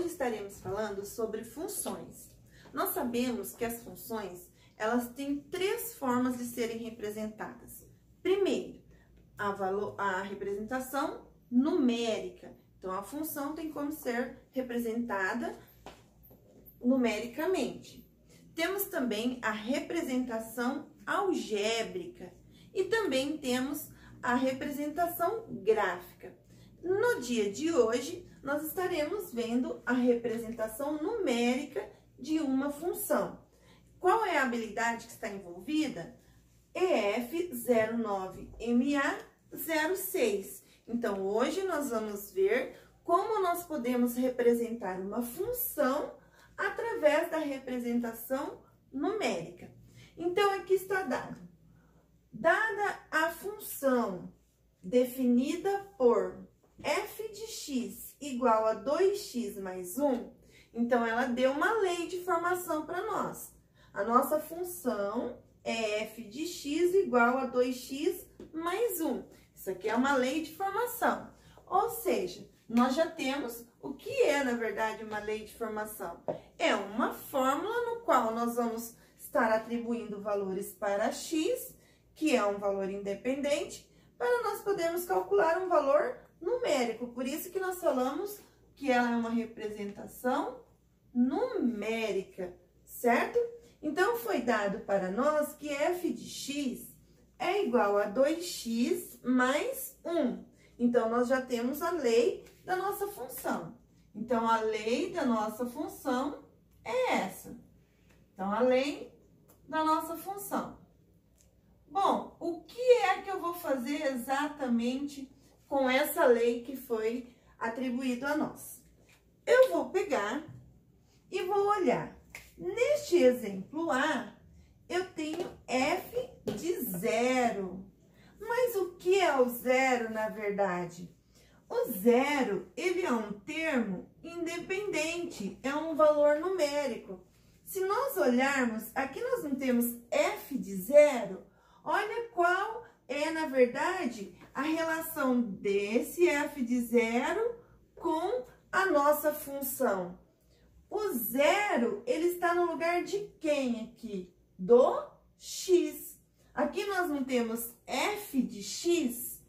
estaremos falando sobre funções. Nós sabemos que as funções, elas têm três formas de serem representadas. Primeiro, a representação numérica. Então, a função tem como ser representada numericamente. Temos também a representação algébrica e também temos a representação gráfica. No dia de hoje, nós estaremos vendo a representação numérica de uma função. Qual é a habilidade que está envolvida? EF09MA06. Então, hoje nós vamos ver como nós podemos representar uma função através da representação numérica. Então, aqui está dado. Dada a função definida por f de x igual a 2x mais 1, então ela deu uma lei de formação para nós. A nossa função é f de x igual a 2x mais 1. Isso aqui é uma lei de formação. Ou seja, nós já temos o que é, na verdade, uma lei de formação. É uma fórmula no qual nós vamos estar atribuindo valores para x, que é um valor independente, para nós podermos calcular um valor numérico. Por isso que nós falamos que ela é uma representação numérica, certo? Então, foi dado para nós que f de x é igual a 2x mais 1. Então, nós já temos a lei da nossa função. Então, a lei da nossa função é essa. Então, a lei da nossa função. Bom, o que é que eu vou fazer exatamente com essa lei que foi atribuído a nós? Eu vou pegar e vou olhar. Neste exemplo A, eu tenho f de 0. Mas o que é o zero, na verdade? O zero, ele é um termo independente, é um valor numérico. Se nós olharmos, aqui nós não temos f de 0, olha qual é, na verdade, a relação desse f de 0 com a nossa função. O zero, ele está no lugar de quem aqui? Do x. Aqui nós não temos f de x,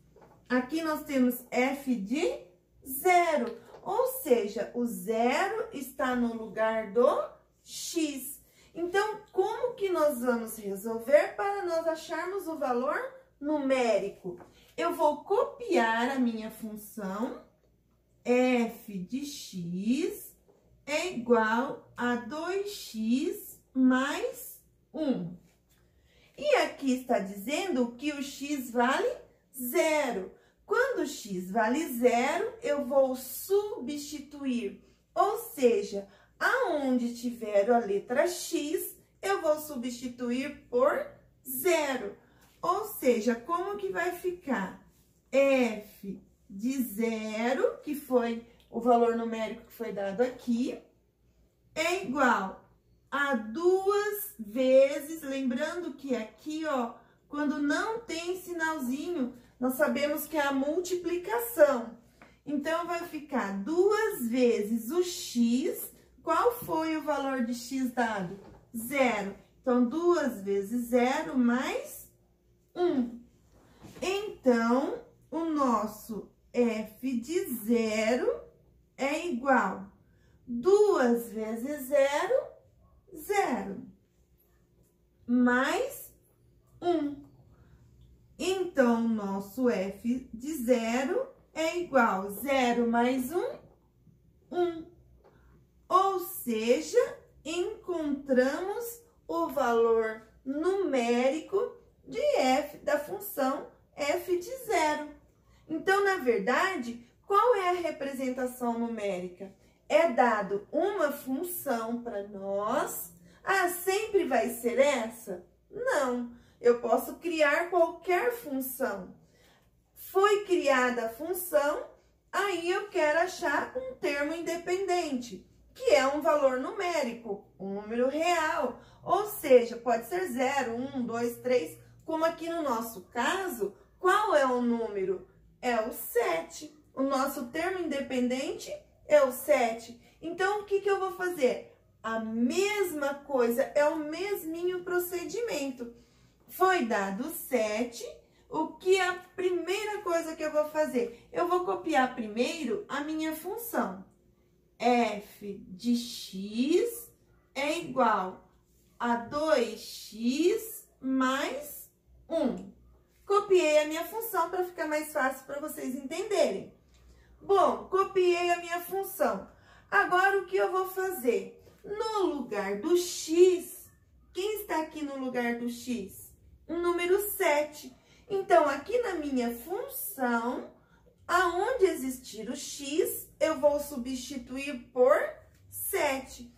aqui nós temos f de 0. Ou seja, o zero está no lugar do x. Então, como que nós vamos resolver para nós acharmos o valor numérico? Eu vou copiar a minha função, f de x é igual a 2x mais 1. E aqui está dizendo que o x vale 0. Quando o x vale 0, eu vou substituir. Ou seja, aonde tiver a letra x, eu vou substituir por 0. Ou seja, como que vai ficar? F de 0, que foi o valor numérico que foi dado aqui, é igual a 2 vezes, lembrando que aqui, ó, quando não tem sinalzinho, nós sabemos que é a multiplicação. Então, vai ficar 2 vezes o x. Qual foi o valor de x dado? 0. Então, 2 vezes 0 mais 1. Então, o nosso f de 0 é igual 2 vezes 0, 0, mais 1. Então, nosso f de 0 é igual a 0 mais 1, 1. Ou seja, encontramos o valor numérico de f da função f de 0. Então, na verdade, qual é a representação numérica? É dado uma função para nós. Ah, sempre vai ser essa? Não, eu posso criar qualquer função. Foi criada a função, aí eu quero achar um termo independente, que é um valor numérico, um número real. Ou seja, pode ser 0, 1, 2, 3, como aqui no nosso caso, qual é o número? É o 7. O nosso termo independente é o 7. Então, o que eu vou fazer? A mesma coisa, é o mesminho procedimento. Foi dado 7, o que a primeira coisa que eu vou fazer? Eu vou copiar primeiro a minha função. F de x é igual a 2x mais 1. Copiei a minha função para ficar mais fácil para vocês entenderem. Bom, copiei a minha função. Agora, o que eu vou fazer? No lugar do x, quem está aqui no lugar do x? O número 7. Então, aqui na minha função, aonde existir o x, eu vou substituir por 7.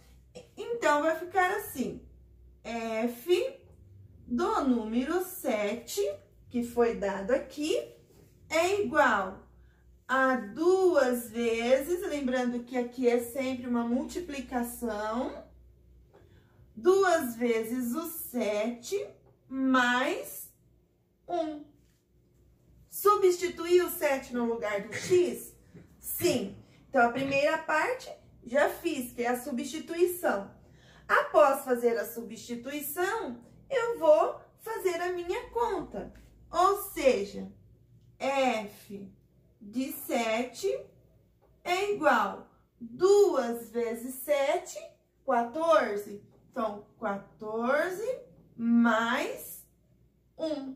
Então, vai ficar assim, f do número 7, que foi dado aqui, é igual a 2 vezes, lembrando que aqui é sempre uma multiplicação, 2 vezes o 7 mais 1. Substituir o 7 no lugar do x? Sim. Então, a primeira parte já fiz, que é a substituição. Após fazer a substituição, eu vou fazer a minha conta. Ou seja, f de 7 é igual 2 vezes 7, 14. Então, 14 mais 1.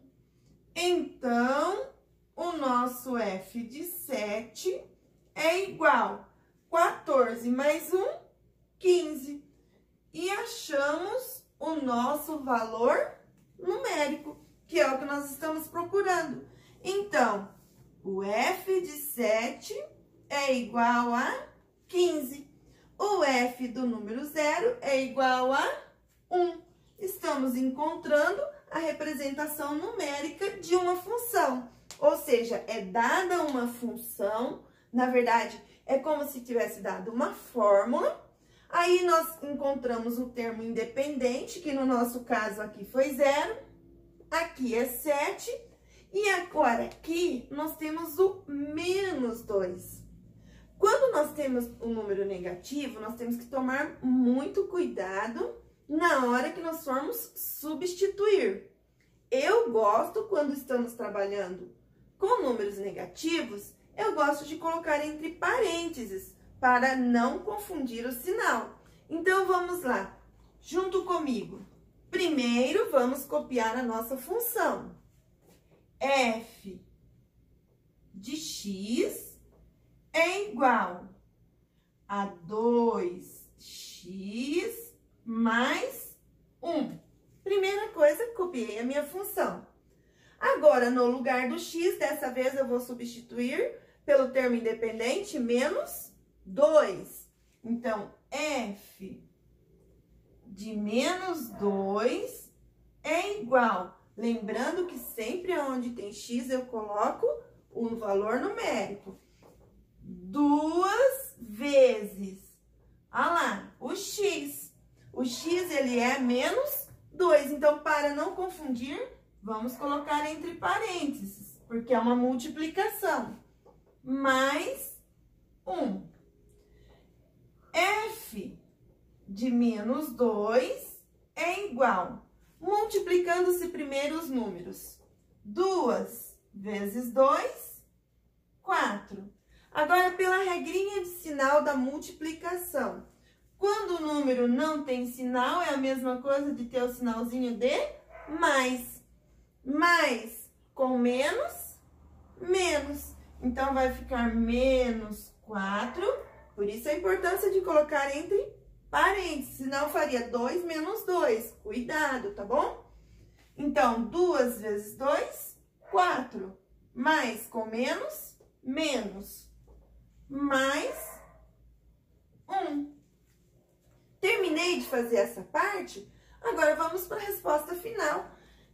Então, o nosso f de 7 é igual 14 mais 1, 15. E achamos o nosso valor numérico, que é o que nós estamos procurando. Então, o f de 7 é igual a 15. O f do número 0 é igual a 1. Estamos encontrando a representação numérica de uma função. Ou seja, é dada uma função, na verdade, é como se tivesse dado uma fórmula. Aí, nós encontramos o termo independente, que no nosso caso aqui foi 0. Aqui é 7. E agora aqui, nós temos o menos 2. Quando nós temos um número negativo, nós temos que tomar muito cuidado na hora que nós formos substituir. Eu gosto, quando estamos trabalhando com números negativos, eu gosto de colocar entre parênteses, para não confundir o sinal. Então, vamos lá, junto comigo. Primeiro, vamos copiar a nossa função. F de x é igual a 2x mais 1. Primeira coisa, copiei a minha função. Agora, no lugar do x, dessa vez eu vou substituir pelo termo independente menos 2. Então, f de menos 2 é igual. Lembrando que sempre onde tem x eu coloco um valor numérico. 2 vezes, olha lá, o x. O x, ele é menos 2. Então, para não confundir, vamos colocar entre parênteses, porque é uma multiplicação. Mais 1. F de menos 2 é igual, multiplicando-se primeiro os números. 2 vezes 2, 4. Agora, pela regrinha de sinal da multiplicação. Quando o número não tem sinal, é a mesma coisa de ter o sinalzinho de mais. Mais com menos, menos. Então, vai ficar menos 4. Por isso a importância de colocar entre parênteses. Senão, faria 2 menos 2. Cuidado, tá bom? Então, 2 vezes 2, 4. Mais com menos, menos. Mais 1. Terminei de fazer essa parte. Agora, vamos para a resposta final,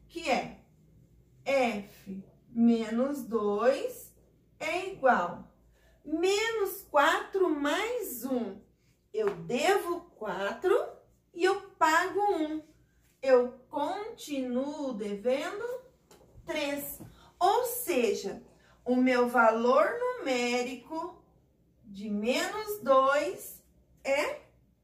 que é f menos 2 é igual menos 4 mais 1. Eu devo 4 e eu pago 1. Eu continuo devendo 3. Ou seja, o meu valor numérico de menos 2 é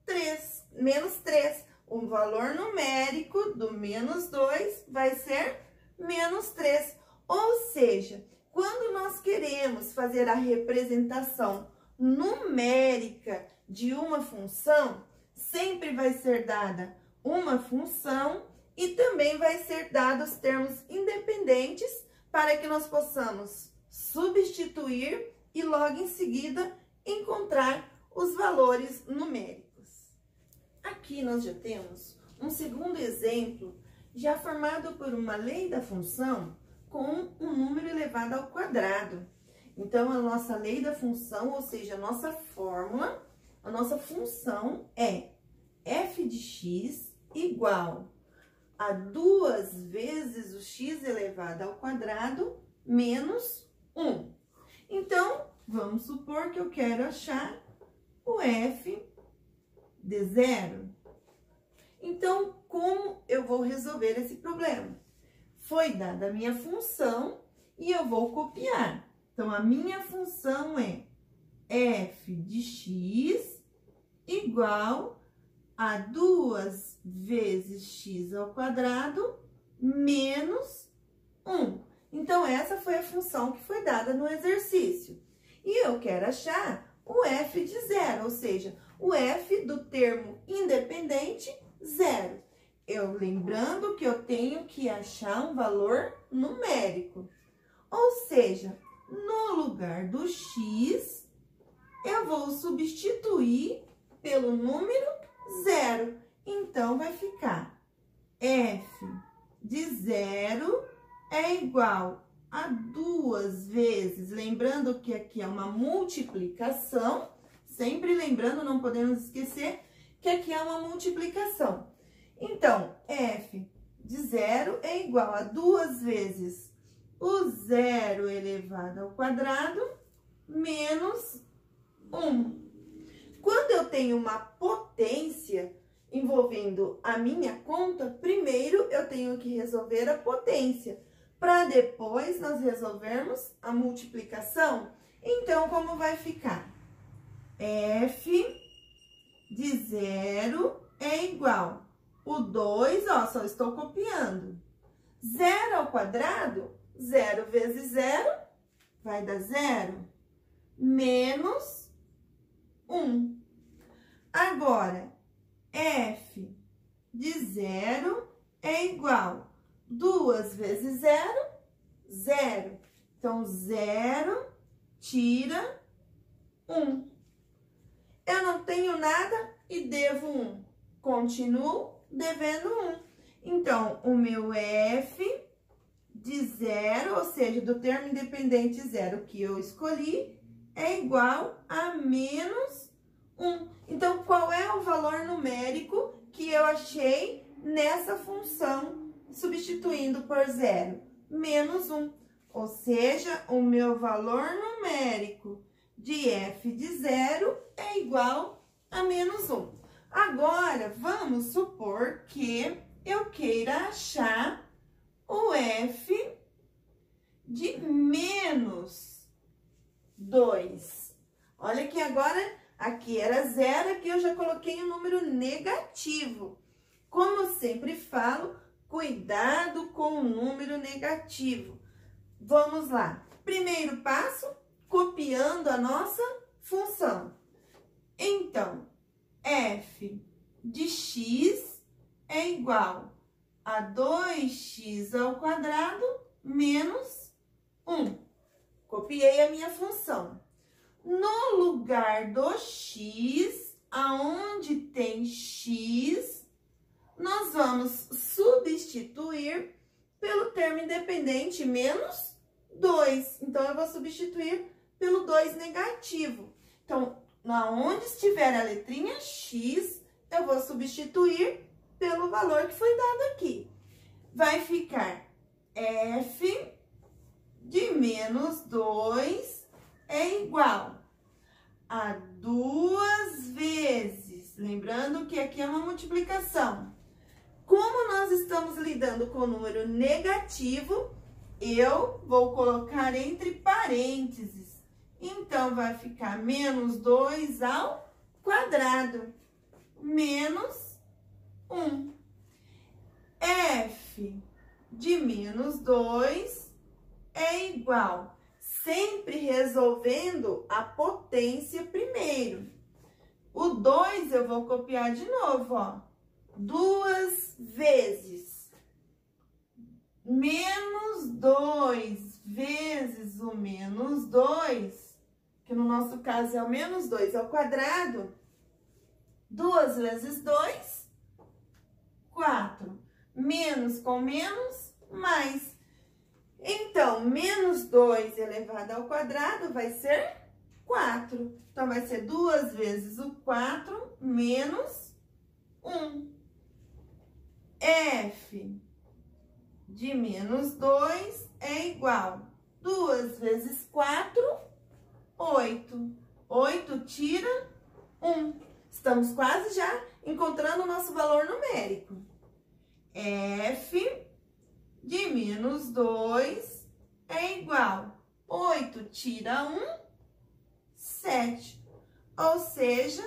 3. Menos 3. O valor numérico do menos 2 vai ser menos 3. Ou seja, quando nós queremos fazer a representação numérica de uma função, sempre vai ser dada uma função e também vai ser dados termos independentes para que nós possamos substituir e logo em seguida encontrar os valores numéricos. Aqui nós já temos um segundo exemplo já formado por uma lei da função com um número elevado ao quadrado. Então, a nossa lei da função, ou seja, a nossa fórmula, a nossa função é f de x igual a 2 vezes o x elevado ao quadrado menos 1. Então, vamos supor que eu quero achar o f de 0. Então, como eu vou resolver esse problema? Foi dada a minha função e eu vou copiar. Então, a minha função é f de x igual a 2 vezes x ao quadrado menos 1. Então, essa foi a função que foi dada no exercício. E eu quero achar o f de 0, ou seja, o f do termo independente 0. Lembrando que eu tenho que achar um valor numérico. Ou seja, no lugar do x, eu vou substituir pelo número 0. Então, vai ficar f de 0 é igual a 2 vezes, lembrando que aqui é uma multiplicação, sempre lembrando, não podemos esquecer que aqui é uma multiplicação. Então, f de 0 é igual a 2 vezes o 0 elevado ao quadrado menos 1. Quando eu tenho uma potência envolvendo a minha conta, primeiro eu tenho que resolver a potência, para depois nós resolvermos a multiplicação. Então, como vai ficar? F de 0 é igual. O 2, ó, só estou copiando. 0 ao quadrado, 0 vezes 0, vai dar 0. Menos 1. Agora, f de 0 é igual. 2 vezes 0, 0. Então, 0 tira 1. Eu não tenho nada e devo 1. Continuo devendo 1. Então, o meu f de 0, ou seja, do termo independente 0 que eu escolhi, é igual a menos 1. Então, qual é o valor numérico que eu achei nessa função substituindo por 0? Menos 1. Ou seja, o meu valor numérico de f de 0 é igual a menos 1. Agora, vamos supor que eu queira achar o f de menos 2. Olha que agora, aqui era 0, aqui eu já coloquei um número negativo. Como eu sempre falo, cuidado com o número negativo. Vamos lá. Primeiro passo, copiando a nossa função. Então, f de x é igual a 2x ao quadrado menos 1. Copiei a minha função. No lugar do x, aonde tem x, nós vamos substituir pelo termo independente menos 2. Então, eu vou substituir pelo 2 negativo. Então, onde estiver a letrinha x, eu vou substituir pelo valor que foi dado aqui. Vai ficar f de menos 2 é igual a 2 vezes. Lembrando que aqui é uma multiplicação. Como nós estamos lidando com o número negativo, eu vou colocar entre parênteses. Então, vai ficar menos 2 ao quadrado, menos 1. F de menos 2 é igual, sempre resolvendo a potência primeiro. O 2 eu vou copiar de novo, ó. 2 vezes menos 2 vezes o menos 2, que no nosso caso é o menos 2 ao quadrado. 2 vezes 2, 4. Menos com menos, mais. Então, menos 2 elevado ao quadrado vai ser 4. Então, vai ser 2 vezes o 4 menos 1. F de menos 2 é igual. 2 vezes 4, 8. 8 tira 1. Estamos quase já encontrando o nosso valor numérico. F de menos 2 é igual. 8 tira 1, 7. Ou seja,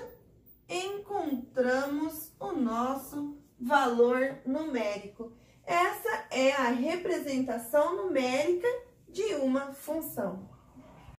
encontramos o nosso valor numérico. Essa é a representação numérica de uma função.